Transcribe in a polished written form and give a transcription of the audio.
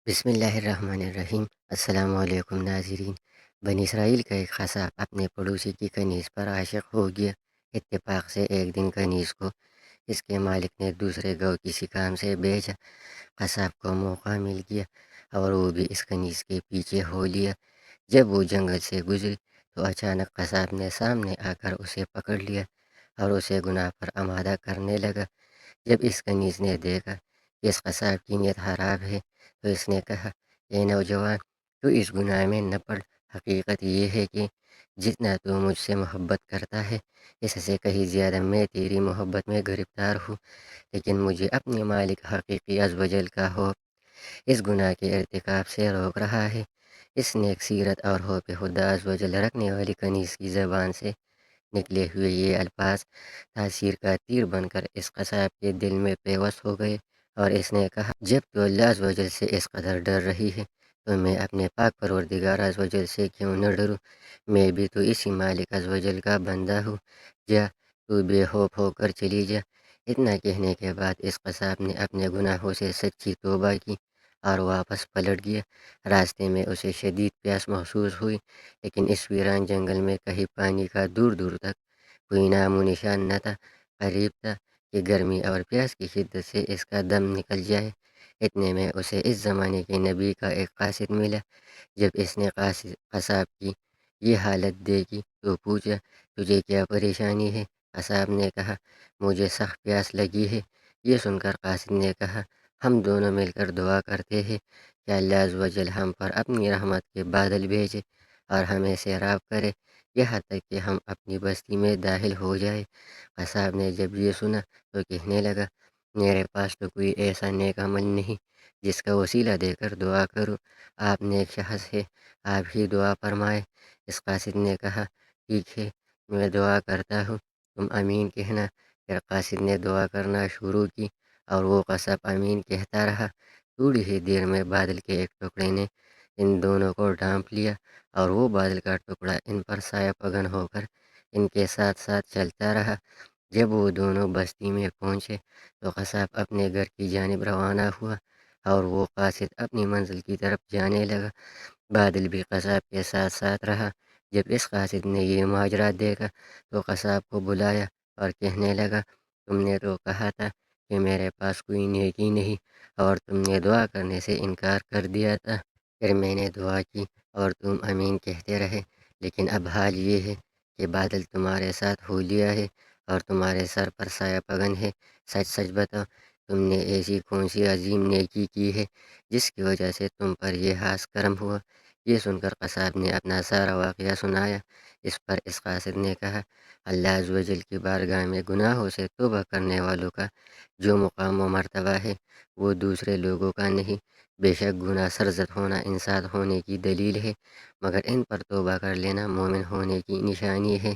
بسم اللہ الرحمن الرحیم۔ السلام علیکم ناظرین۔ بنی اسرائیل کا ایک قصاب اپنے پڑوسی کی کنیز پر عاشق ہو گیا۔ اتفاق سے ایک دن کنیز کو اس کے مالک نے دوسرے گاؤں کسی کام سے بھیجا۔ قصاب کو موقع مل گیا اور وہ بھی اس کنیز کے پیچھے ہو لیا۔ جب وہ جنگل سے گزری تو اچانک قصاب نے سامنے آ کر اسے پکڑ لیا اور اسے گناہ پر آمادہ کرنے لگا۔ جب اس کنیز نے دیکھا کہ اس قصاب کی نیت خراب ہے تو اس نے کہا، اے نوجوان، تو اس گناہ میں نہ پڑ۔ حقیقت یہ ہے کہ جتنا تو مجھ سے محبت کرتا ہے اس سے کہیں زیادہ میں تیری محبت میں گرفتار ہوں، لیکن مجھے اپنے مالک حقیقی عز و جل کا خوف اس گناہ کے ارتکاب سے روک رہا ہے۔ اس نیک سیرت اور خوف خدا عز و جل رکھنے والی کنیز کی زبان سے نکلے ہوئے یہ الفاظ تاثیر کا تیر بن کر اس قصاب کے دل میں پیوست ہو گئے، اور اس نے کہا، جب تو اللہ عز و جل سے اس قدر ڈر رہی ہے تو میں اپنے پاک پروردگار عز و جل سے کیوں نہ ڈروں؟ میں بھی تو اسی مالک عز و جل کا بندہ ہوں۔ جا، تو بے خوف ہو کر چلی جا۔ اتنا کہنے کے بعد اس قصاب نے اپنے گناہوں سے سچی توبہ کی اور واپس پلٹ گیا۔ راستے میں اسے شدید پیاس محسوس ہوئی، لیکن اس ویران جنگل میں کہیں پانی کا دور دور تک کوئی نام و نشان نہ تھا۔ قریب تھا کہ گرمی اور پیاس کی شدت سے اس کا دم نکل جائے۔ اتنے میں اسے اس زمانے کے نبی کا ایک قاصد ملا۔ جب اس نے قصاب کی یہ حالت دیکھی تو پوچھا، تجھے کیا پریشانی ہے؟ قصاب نے کہا، مجھے سخت پیاس لگی ہے۔ یہ سن کر قاصد نے کہا، ہم دونوں مل کر دعا کرتے ہیں کہ اللہ عز و جل ہم پر اپنی رحمت کے بادل بھیجے اور ہمیں سیراب کرے یہاں تک کہ ہم اپنی بستی میں داخل ہو جائے۔ قصاب نے جب یہ سنا تو کہنے لگا، میرے پاس تو کوئی ایسا نیک عمل نہیں جس کا وسیلہ دے کر دعا کروں۔ آپ نیک شخص ہے، آپ ہی دعا فرمائے۔ اس قاصد نے کہا، ٹھیک ہے، میں دعا کرتا ہوں، تم امین کہنا۔ پھر قاصد نے دعا کرنا شروع کی اور وہ قصاب امین کہتا رہا۔ تھوڑی ہی دیر میں بادل کے ایک ٹکڑے نے ان دونوں کو ڈھانپ لیا اور وہ بادل کا ٹکڑا ان پر سایہ پگن ہو کر ان کے ساتھ ساتھ چلتا رہا۔ جب وہ دونوں بستی میں پہنچے تو قصاب اپنے گھر کی جانب روانہ ہوا اور وہ قاصد اپنی منزل کی طرف جانے لگا۔ بادل بھی قصاب کے ساتھ ساتھ رہا۔ جب اس قاصد نے یہ ماجرا دیکھا تو قصاب کو بلایا اور کہنے لگا، تم نے تو کہا تھا کہ میرے پاس کوئی نیکی نہیں اور تم نے دعا کرنے سے انکار کر دیا تھا۔ پھر میں نے دعا کی اور تم امین کہتے رہے، لیکن اب حال یہ ہے کہ بادل تمہارے ساتھ ہو لیا ہے اور تمہارے سر پر سایہ پگن ہے۔ سچ سچ بتاؤ، تم نے ایسی کون سی عظیم نیکی کی ہے جس کی وجہ سے تم پر یہ خاص کرم ہوا؟ یہ سن کر قصاب نے اپنا سارا واقعہ سنایا۔ اس پر اس قاصد نے کہا، اللہ عز و جل کی بارگاہ میں گناہوں سے توبہ کرنے والوں کا جو مقام و مرتبہ ہے وہ دوسرے لوگوں کا نہیں۔ بے شک گناہ سرزد ہونا انسان ہونے کی دلیل ہے، مگر ان پر توبہ کر لینا مومن ہونے کی نشانی ہے۔